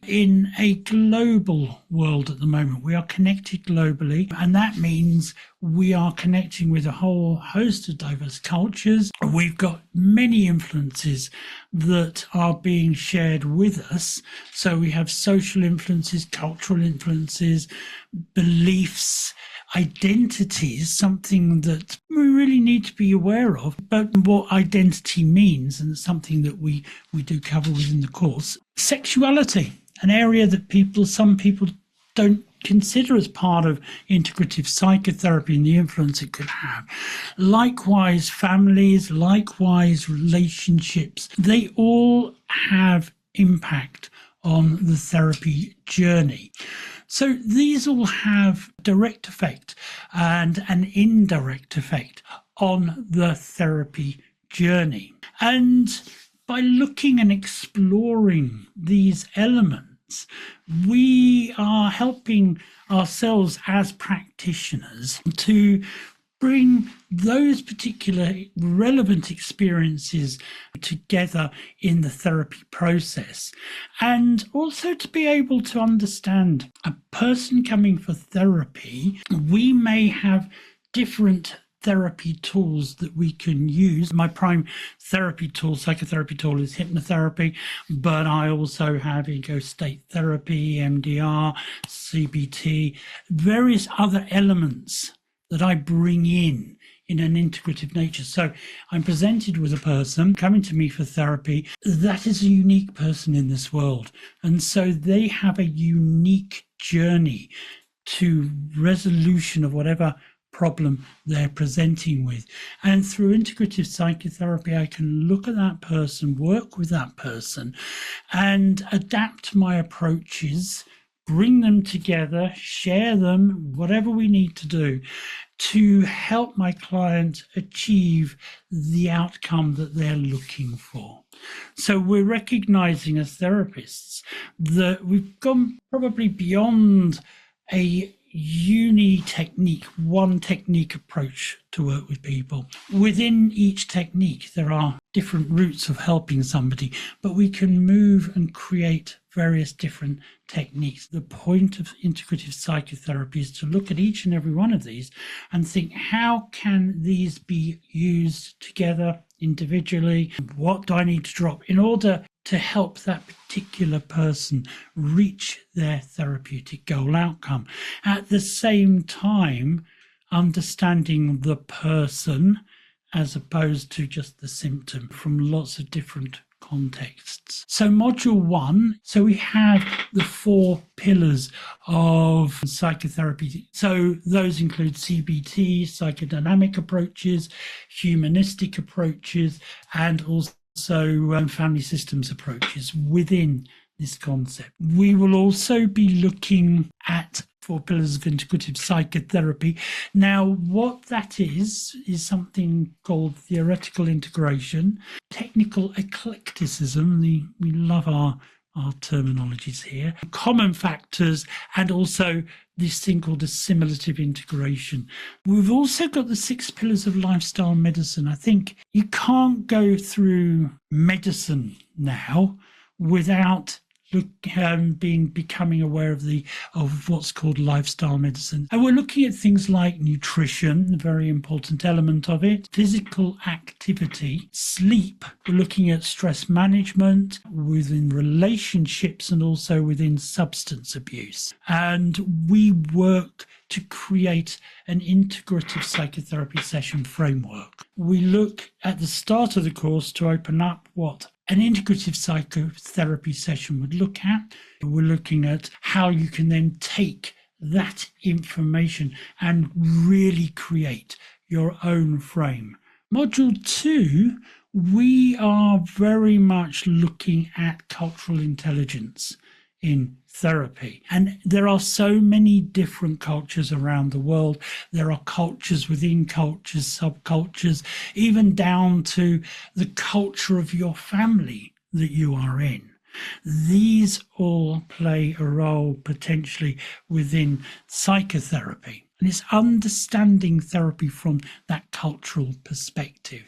in a global world at the moment. We are connected globally, and that means we are connecting with a whole host of diverse cultures. We've got many influences that are being shared with us. So we have social influences, cultural influences, beliefs, identities, something that we really need to be aware of, but what identity means, and it's something that we do cover within the course. Sexuality, an area that some people don't consider as part of integrative psychotherapy and the influence it could have. Likewise, families, likewise, relationships, they all have impact on the therapy journey. So these all have direct effect and an indirect effect on the therapy journey. And by looking and exploring these elements, we are helping ourselves as practitioners to bring those particular relevant experiences together in the therapy process, and also to be able to understand a person coming for therapy. We may have different therapy tools that we can use. My prime therapy tool, psychotherapy tool, is hypnotherapy, but I also have ego state therapy, MDR, CBT, various other elements that I bring in an integrative nature. So I'm presented with a person coming to me for therapy that is a unique person in this world. And so they have a unique journey to resolution of whatever problem they're presenting with. And through integrative psychotherapy, I can look at that person, work with that person, and adapt my approaches, bring them together, share them, whatever we need to do to help my client achieve the outcome that they're looking for. So we're recognizing as therapists that we've gone probably beyond a one technique approach to work with people. Within each technique, there are different routes of helping somebody, but we can move and create various different techniques. The point of integrative psychotherapy is to look at each and every one of these and think, how can these be used together individually? What do I need to drop in order to help that particular person reach their therapeutic goal outcome? At the same time, understanding the person as opposed to just the symptom from lots of different contexts. So module 1, so we have the 4 pillars of psychotherapy. So those include CBT, psychodynamic approaches, humanistic approaches, and also family systems approaches within this concept. We will also be looking at 4 pillars of integrative psychotherapy. Now, what that is something called theoretical integration, technical eclecticism. We love our terminologies here, common factors, and also this thing called assimilative integration. We've also got the 6 pillars of lifestyle medicine. I think you can't go through medicine now without becoming aware of what's called lifestyle medicine. And we're looking at things like nutrition, a very important element of it, physical activity, sleep. We're looking at stress management within relationships and also within substance abuse. And we work to create an integrative psychotherapy session framework. We look at the start of the course to open up what an integrative psychotherapy session would look at. We're looking at how you can then take that information and really create your own frame. Module 2, we are very much looking at cultural intelligence in therapy. And there are so many different cultures around the world. There are cultures within cultures, subcultures, even down to the culture of your family that you are in. These all play a role potentially within psychotherapy. And it's understanding therapy from that cultural perspective.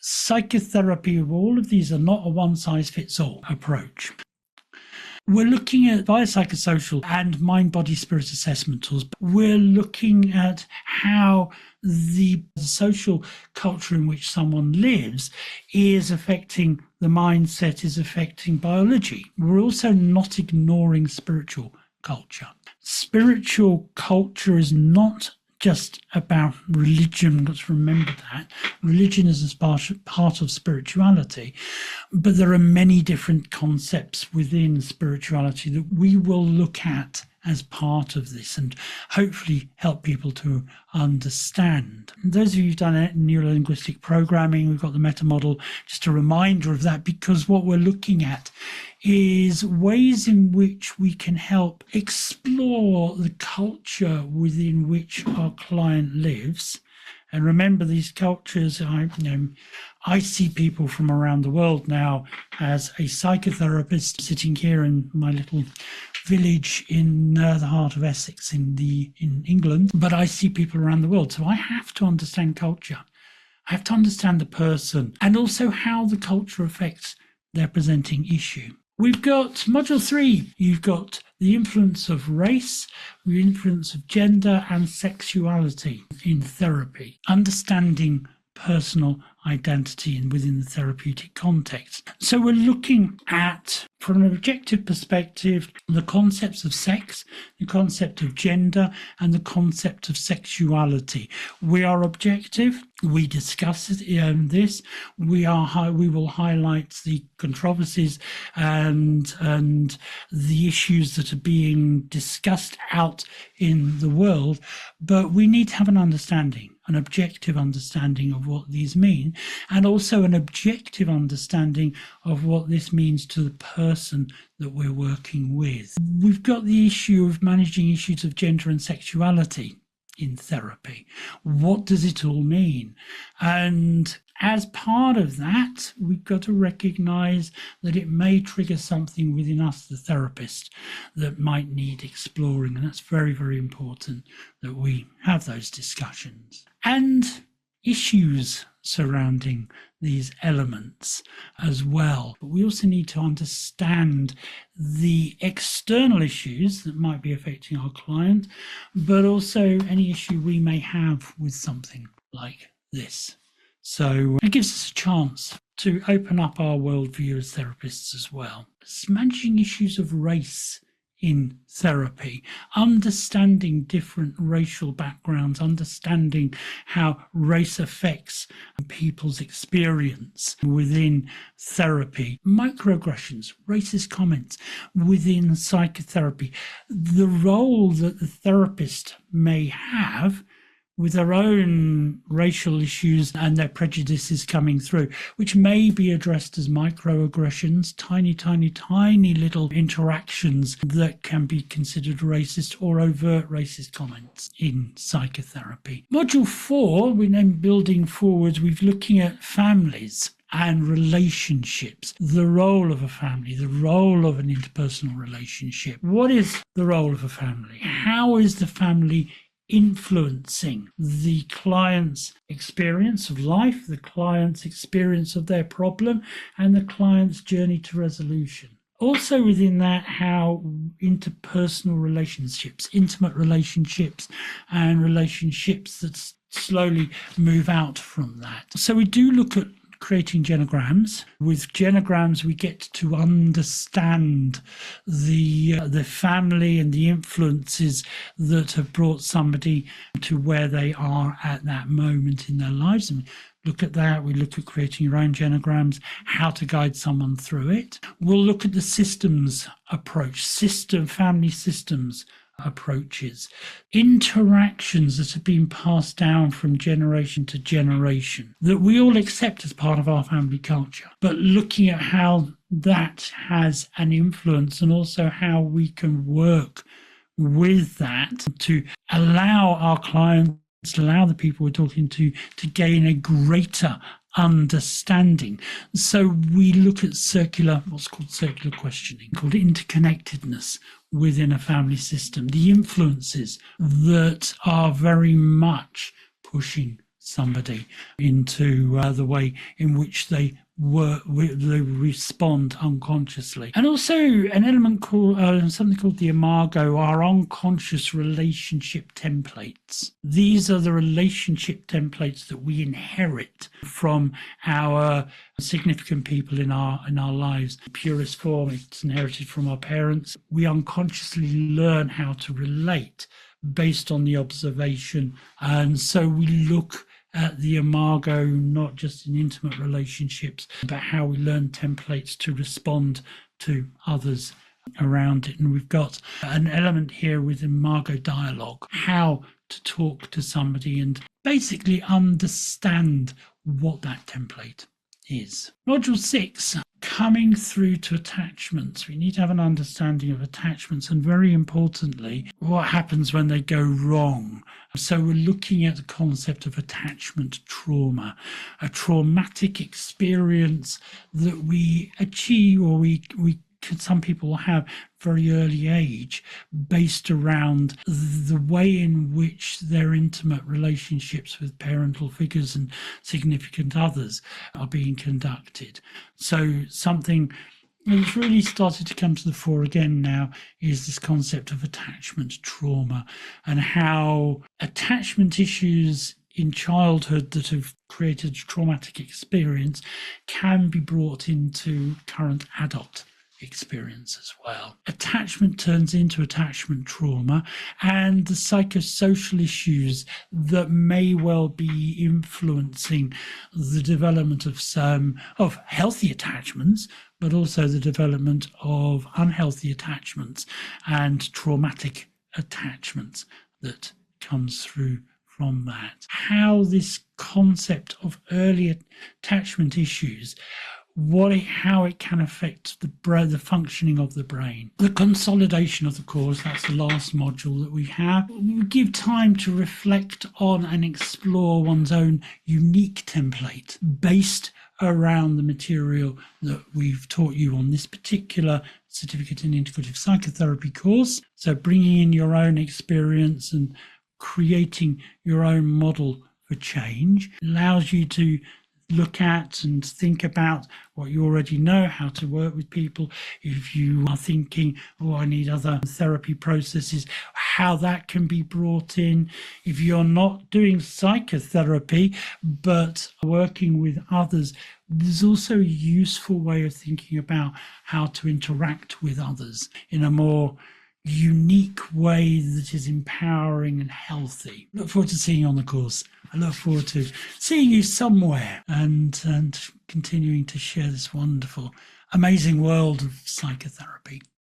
Psychotherapy of all of these are not a one-size-fits-all approach. We're looking at biopsychosocial and mind-body-spirit assessment tools. We're looking at how the social culture in which someone lives is affecting the mindset, is affecting biology. We're also not ignoring spiritual culture. Spiritual culture is not just about religion. Let's remember that. Religion is a part of spirituality, but there are many different concepts within spirituality that we will look at as part of this and hopefully help people to understand. And those of you who've done neuro-linguistic programming, we've got the meta model, just a reminder of that, because what we're looking at is ways in which we can help explore the culture within which our client lives. And remember, these cultures, I see people from around the world now as a psychotherapist sitting here in my little village in the heart of Essex in England, but I see people around the world. So I have to understand culture. I have to understand the person and also how the culture affects their presenting issue. We've got module 3. You've got the influence of race, the influence of gender and sexuality in therapy, understanding personal identity and within the therapeutic context. So we're looking at, from an objective perspective, the concepts of sex, the concept of gender, and the concept of sexuality. We are objective. We discuss this. We will highlight the controversies and the issues that are being discussed out in the world, but we need to have an understanding, an objective understanding of what these mean, and also an objective understanding of what this means to the person that we're working with. We've got the issue of managing issues of gender and sexuality in therapy. What does it all mean? And as part of that, we've got to recognize that it may trigger something within us, the therapist, that might need exploring. And that's very, very important that we have those discussions. And issues surrounding these elements as well. But we also need to understand the external issues that might be affecting our client, but also any issue we may have with something like this. So it gives us a chance to open up our worldview as therapists as well. It's managing issues of race in therapy, understanding different racial backgrounds, understanding how race affects people's experience within therapy, microaggressions, racist comments within psychotherapy, the role that the therapist may have with their own racial issues and their prejudices coming through, which may be addressed as microaggressions, tiny little interactions that can be considered racist or overt racist comments in psychotherapy. Module 4, we name Building Forward, we're looking at families and relationships, the role of a family, the role of an interpersonal relationship. What is the role of a family? How is the family influencing the client's experience of life, the client's experience of their problem, and the client's journey to resolution? Also within that, how interpersonal relationships, intimate relationships, and relationships that slowly move out from that. So we do look at creating genograms. With genograms, we get to understand the family and the influences that have brought somebody to where they are at that moment in their lives. And look at that. We look at creating your own genograms, how to guide someone through it. We'll look at the systems approach, family systems approaches, interactions that have been passed down from generation to generation that we all accept as part of our family culture, but looking at how that has an influence and also how we can work with that to allow our clients, to allow the people we're talking to gain a greater understanding. So we look at what's called circular questioning, called interconnectedness within a family system, the influences that are very much pushing somebody into the way in which they respond unconsciously. And also an element called something called the imago, our unconscious relationship templates. These are the relationship templates that we inherit from our significant people in our lives. In purest form, it's inherited from our parents. We unconsciously learn how to relate based on the observation, and so we look at the imago, not just in intimate relationships, but how we learn templates to respond to others around it. And we've got an element here with imago dialogue, how to talk to somebody and basically understand what that template is. Module 6, coming through to attachments. We need to have an understanding of attachments, and very importantly, what happens when they go wrong. So we're looking at the concept of attachment trauma, a traumatic experience that we achieve, or some people have very early age, based around the way in which their intimate relationships with parental figures and significant others are being conducted. So something that's really started to come to the fore again now is this concept of attachment trauma, and how attachment issues in childhood that have created a traumatic experience can be brought into current adult experience as well. Attachment turns into attachment trauma, and the psychosocial issues that may well be influencing the development of some of healthy attachments, but also the development of unhealthy attachments and traumatic attachments that comes through from that. How this concept of early attachment issues, how it can affect the functioning of the brain. The consolidation of the cause, that's the last module that we have. We give time to reflect on and explore one's own unique template based around the material that we've taught you on this particular certificate in integrative psychotherapy course. So bringing in your own experience and creating your own model for change allows you to look at and think about what you already know, how to work with people. If you are thinking, oh, I need other therapy processes, how that can be brought in. If you're not doing psychotherapy, but working with others, there's also a useful way of thinking about how to interact with others in a more unique way that is empowering and healthy. Look forward to seeing you on the course. I look forward to seeing you somewhere and continuing to share this wonderful, amazing world of psychotherapy.